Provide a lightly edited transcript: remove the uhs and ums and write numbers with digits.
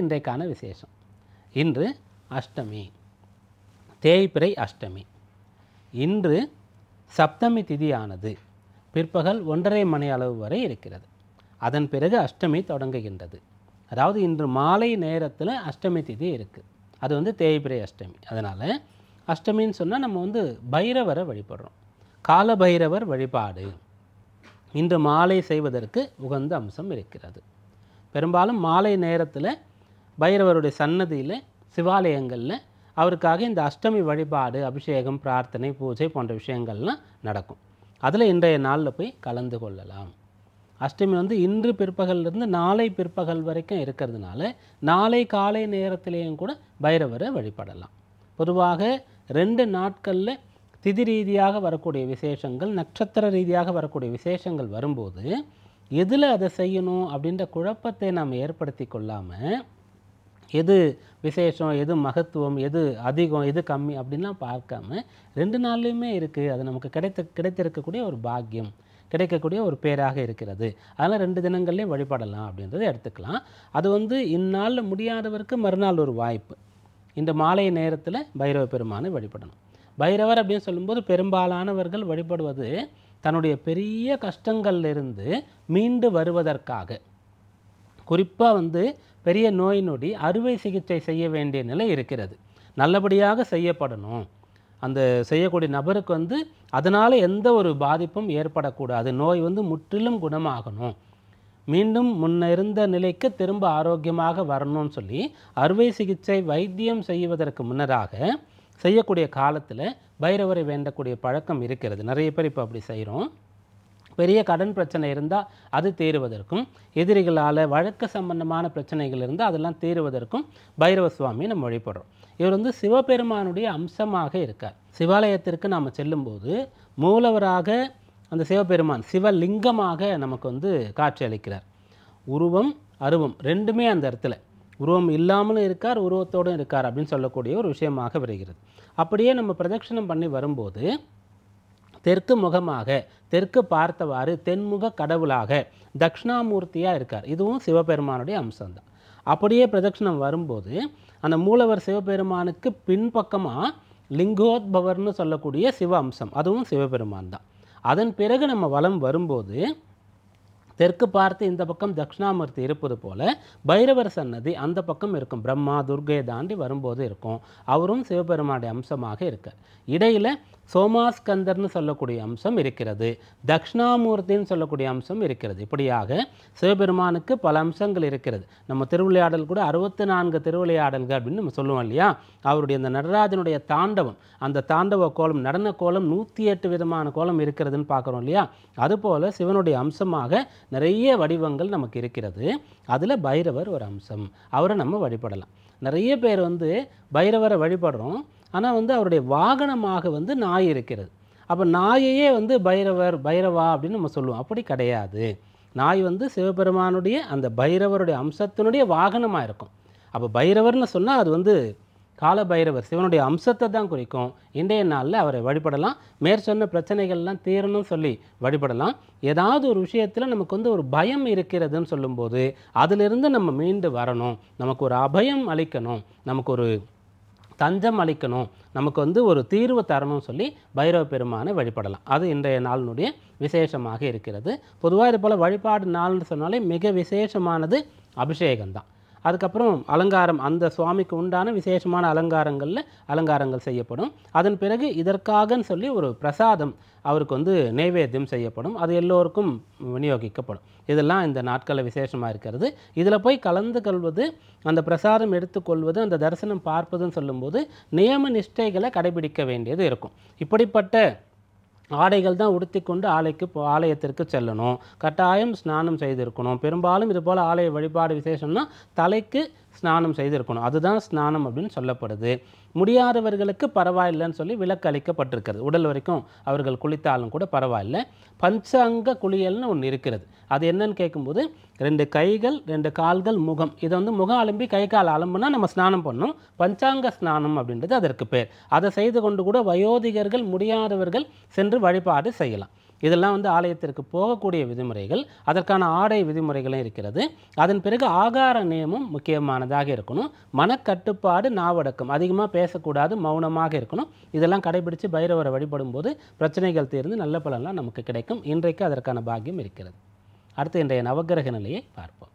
இன்றைக்கான விசேஷம். இன்று அஷ்டமி, தேய்பிறை அஷ்டமி. இன்று சப்தமி திதியானது பிற்பகல் 1:30 மணி அளவு வரை இருக்கிறது. அதன் பிறகு அஷ்டமி தொடங்குகின்றது. அதாவது இன்று மாலை நேரத்தில் அஷ்டமி திதி இருக்குது. அது தேய்பிறை அஷ்டமி. அதனால் அஷ்டமின்னு சொன்னால் நம்ம பைரவரை வழிபடுறோம். கால பைரவர் வழிபாடு இன்று மாலை செய்வதற்கு உகந்த அம்சம் இருக்கிறது. பெரும்பாலும் மாலை நேரத்தில் பைரவருடைய சன்னதியில் சிவாலயங்களில் அவருக்காக இந்த அஷ்டமி வழிபாடு, அபிஷேகம், பிரார்த்தனை, பூஜை போன்ற விஷயங்கள்லாம் நடக்கும். அதில் இன்றைய நாளில் போய் கலந்து கொள்ளலாம். அஷ்டமி இன்று பிற்பகலிருந்து நாளை பிற்பகல் வரைக்கும் இருக்கிறதுனால நாளை காலை நேரத்திலேயும் கூட பைரவரை வழிபடலாம். பொதுவாக 2 நாட்களில் திதி ரீதியாக வரக்கூடிய விசேஷங்கள், நட்சத்திர ரீதியாக வரக்கூடிய விசேஷங்கள் வரும்போது எதில் அதை செய்யணும் அப்படின்ற குழப்பத்தை நாம் ஏற்படுத்தி கொள்ளாமல், எது விசேஷம், எது மகத்துவம், எது அதிகம், எது கம்மி அப்படின்லாம் பார்க்காம 2 நாள்லையுமே இருக்குது. அது நமக்கு கிடைத்திருக்கக்கூடிய ஒரு பாக்கியம், கிடைக்கக்கூடிய ஒரு பேராக இருக்கிறது. அதனால் 2 தினங்கள்லேயும் வழிபடலாம் அப்படின்றத எடுத்துக்கலாம். அது இந்நாளில் முடியாதவருக்கு மறுநாள் ஒரு வாய்ப்பு. இந்த மாலை நேரத்தில் பைரவ பெருமானை வழிபடணும். பைரவர் அப்படின்னு சொல்லும்போது பெரும்பாலானவர்கள் வழிபடுவது தன்னுடைய பெரிய கஷ்டங்கள்லிருந்து மீண்டு வருவதற்காக. குறிப்பாக பெரிய நோய் நொடி அறுவை சிகிச்சை செய்ய வேண்டிய நிலை இருக்கிறது. நல்லபடியாக செய்யப்படணும். அந்த செய்யக்கூடிய நபருக்கு அதனால் எந்த ஒரு பாதிப்பும் ஏற்படக்கூடாது. நோய் முற்றிலும் குணமாகணும், மீண்டும் முன்ன இருந்த நிலைக்கு திரும்ப ஆரோக்கியமாக வரணும்னு சொல்லி அறுவை சிகிச்சை வைத்தியம் செய்வதற்கு முன்னதாக செய்யக்கூடிய காலத்தில் பைரவரை வேண்டக்கூடிய பழக்கம் இருக்கிறது. நிறைய பேர் இப்போ அப்படி செய்கிறோம். பெரிய கடன் பிரச்சனை இருந்தால் அது தீருவதற்கும், எதிரிகளால் வழக்கு சம்பந்தமான பிரச்சனைகள் இருந்தால் அதெல்லாம் தீருவதற்கும் பைரவ சுவாமி நம்ம வழிபடுறோம். இவர் சிவபெருமானுடைய அம்சமாக இருக்கார். சிவாலயத்திற்கு நாம் செல்லும்போது மூலவராக அந்த சிவபெருமான் சிவலிங்கமாக நமக்கு காட்சி அளிக்கிறார். உருவம் அருவம் ரெண்டுமே அந்த இடத்துல, உருவம் இல்லாமலும் இருக்கார், உருவத்தோடும் இருக்கார் அப்படின்னு சொல்லக்கூடிய ஒரு விஷயமாக வருகிறது. அப்படியே நம்ம பிரதட்சணம் பண்ணி வரும்போது தெற்கு முகமாக, தெற்கு பார்த்தவாறு தென்முக கடவுளாக தட்சிணாமூர்த்தியாக இருக்கார். இதுவும் சிவபெருமானுடைய அம்சம்தான். அப்படியே பிரதட்சணம் வரும்போது அந்த மூலவர் சிவபெருமானுக்கு பின்பக்கமாக லிங்கோத்பவர்னு சொல்லக்கூடிய சிவ அம்சம், அதுவும் சிவபெருமான் தான். அதன் பிறகு நம்ம வலம் வரும்போது தெற்கு பார்த்து இந்த பக்கம் தட்சிணாமூர்த்தி இருப்பது போல் பைரவர் சன்னதி அந்த பக்கம் இருக்கும். பிரம்மா துர்கையை தாண்டி வரும்போது இருக்கும். அவரும் சிவபெருமானுடைய அம்சமாக இருக்கார். இடையில் சோமாஸ்கந்தர்னு சொல்லக்கூடிய அம்சம் இருக்கிறது, தட்சிணாமூர்த்தின்னு சொல்லக்கூடிய அம்சம் இருக்கிறது. இப்படியாக சிவபெருமானுக்கு பல அம்சங்கள் இருக்கிறது. நம்ம திருவிளையாடல் கூட 64 திருவிளையாடல்கள் அப்படின்னு நம்ம சொல்லுவோம் இல்லையா. அவருடைய அந்த நடராஜனுடைய தாண்டவம், அந்த தாண்டவ கோலம், நடன கோலம் 108 விதமான கோலம் இருக்கிறதுன்னு பார்க்குறோம் இல்லையா. அதுபோல் சிவனுடைய அம்சமாக நிறைய வடிவங்கள் நமக்கு இருக்கிறது. அதில் பைரவர் ஒரு அம்சம். அவரை நம்ம வழிபடலாம். நிறைய பேர் பைரவரை வழிபடுறோம், ஆனால் அவருடைய வாகனமாக நாய் இருக்கிறது. அப்போ நாயையே பைரவர், பைரவா அப்படின்னு நம்ம சொல்லுவோம். அப்படி கிடையாது. நாய் சிவபெருமானுடைய அந்த பைரவருடைய அம்சத்தினுடைய வாகனமாக இருக்கும். அப்போ பைரவர்னு சொன்னால் அது கால பைரவர் சிவனுடைய அம்சத்தை தான் குறிக்கும். இன்றைய நாளில் அவரை வழிபடலாம். மேற்சொன்ன பிரச்சனைகள்லாம் தீரணும்னு சொல்லி வழிபடலாம். ஏதாவது ஒரு விஷயத்தில் நமக்கு ஒரு பயம் இருக்கிறதுன்னு சொல்லும்போது அதிலிருந்து நம்ம மீண்டு வரணும், நமக்கு ஒரு அபயம் அளிக்கணும், நமக்கு ஒரு தஞ்சம் அளிக்கணும், நமக்கு ஒரு தீர்வு தரணும்னு சொல்லி பைரவ பெருமானை வழிபடலாம். அது இன்றைய நாளினுடைய விசேஷமாக இருக்கிறது. பொதுவாக இது போல் வழிபாடு நாள்னு சொன்னாலே மிக விசேஷமானது அபிஷேகம்தான். அதுக்கப்புறம் அலங்காரம், அந்த சுவாமிக்கு உண்டான விசேஷமான அலங்காரங்கள் செய்யப்படும். அதன் பிறகு இதற்காகன்னு சொல்லி ஒரு பிரசாதம் அவருக்கு நைவேத்தியம் செய்யப்படும். அது எல்லோருக்கும் விநியோகிக்கப்படும். இதெல்லாம் இந்த நாட்களில் விசேஷமாக இருக்கிறது. இதில் போய் கலந்து கொள்வது, அந்த பிரசாதம் எடுத்துக்கொள்வது, அந்த தரிசனம் பார்ப்பதுன்னு சொல்லும்போது நியம நிஷ்டைகளை கடைபிடிக்க வேண்டியது இருக்கும். இப்படிப்பட்ட ஆடைகள் தான் உடுத்தி கொண்டு ஆலயத்திற்கு செல்லணும். கட்டாயம் ஸ்நானம் செய்திருக்கணும். பெரும்பாலும் இது போல் ஆலய வழிபாடு விசேஷம்னா தலைக்கு ஸ்நானம் செய்திருக்கணும். அதுதான் ஸ்நானம் அப்படின்னு சொல்லப்படுது. முடியாதவர்களுக்கு பரவாயில்லைன்னு சொல்லி விலக்கு அளிக்கப்பட்டிருக்கிறது. உடல் வரைக்கும் அவர்கள் குளித்தாலும் கூட பரவாயில்லை. பஞ்சாங்க குளியல்னு ஒன்று இருக்கிறது. அது என்னன்னு கேட்கும்போது 2 கைகள், 2 கால்கள், முகம், இதை முகம் அலம்பி கை கால் அலம்புனா நம்ம ஸ்நானம் பண்ணணும். பஞ்சாங்க ஸ்நானம் அப்படின்றது அதற்கு பேர். அதை செய்து கொண்டு கூட வயோதிகர்கள், முடியாதவர்கள் சென்று வழிபாடு செய்யலாம். இதெல்லாம் வந்து ஆலயத்திற்கு போகக்கூடிய விதிமுறைகள். அதற்கான ஆடை விதிமுறைகளும் இருக்கிறது. அதன் பிறகு ஆகார நியமம் முக்கியமானதாக இருக்கணும். மனக்கட்டுப்பாடு, நாவடக்கம், அதிகமாக பேசக்கூடாது, மௌனமாக இருக்கணும். இதெல்லாம் கடைபிடித்து பைரவரை வழிபடும்போது பிரச்சனைகள் தீர்ந்து நல்ல பலன்லாம் நமக்கு கிடைக்கும். இன்றைக்கு அதற்கான பாக்கியம் இருக்கிறது. அடுத்து இன்றைய நவக்கிரக நிலையை பார்ப்போம்.